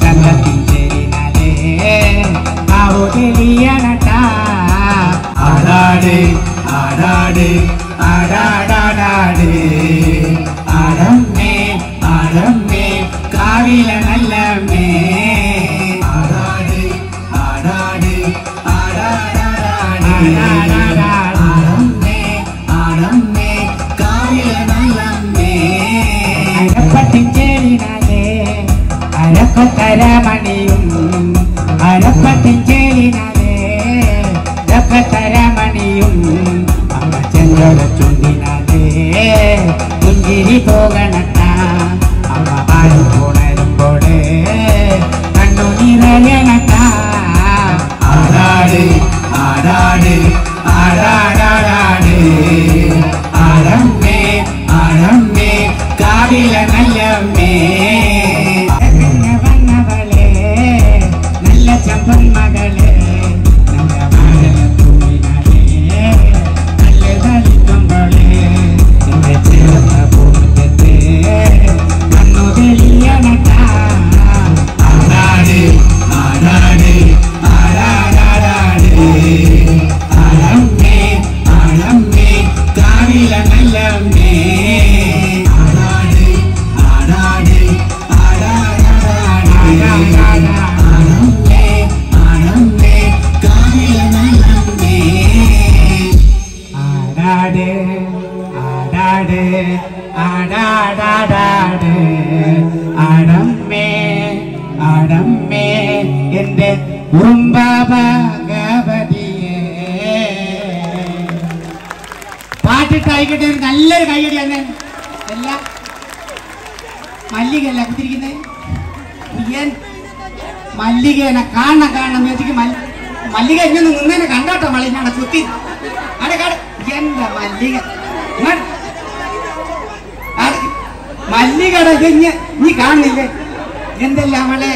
ചന്തത്തിഞ്ചേരിനാലേ ആവോ തെളിയണട്ടാ ആടാട് ആടാട് ആടാടാടാട് ആടമ്മേ ആടമ്മേ കാവില നല്ലമ്മേ ആടാട് ആടാട് ആടാടാടാട് ആടമ്മേ ആടമ്മേ കാവില നല്ലമ്മേ അരപ്പത്തിഞ്ചേരിനാലേ അരപ്പത്തരമണിയും അരപ്പത്തിഞ്ചേരിനാലേ അരപ്പത്തരമണിയും അമ്മ ചന്ദ്ര ചുണ്ടിനാലേ പുഞ്ചിരി പോകണട്ടാ അമ്മ പാടും ഉണരുമ്പോളേ കണ്ണു നിറയണട്ടാ ആടാട് ആടാട് ആടാടാടാട് ആടമ്മേ ആടമ്മേ കാവില നല്ലമ്മേ വന്നവളെ നല്ല ചമ്പൻ മകളെ നല്ല മകളെ പൂവിനാലേ നല്ല തളിക്കുമ്പോളേ എന്റെ ചേർന്ന പൂമുറ്റത്തെ കണ്ണു തെളിയണട്ടാ ആടാട് ആടാട് ആടാടാടാട് ആടമ്മേ ആടമ്മേ കാവില നല്ലമ്മേ ആടാട് ആടാട് ആടാടാടാട് ആടമ്മേ ആടമ്മേ കാവില നല്ലമ്മേ ആടാട് ആടാട് ആടാടാടാട് ആടമ്മേ ആടമ്മേ എന്റെ ഭഗവതിയെ പാട്ടിട്ടായിക്കട്ടെ നല്ലൊരു കൈയടിയാണ് എല്ലാ മല്ലികയല്ല കുത്തിരിക്കുന്നത് മല്ലികേനെ കാണണം വെച്ചിട്ട് മല്ലിക ഇങ്ങനെ നിന്നേനെ കണ്ടാട്ടോ മള്ളിഞ്ഞാടെ കുത്തി അടെ കാട് എന്താ മല്ലിക മല്ലികട നീ കാണുന്നില്ലേ എന്തെല്ലാം അവളെ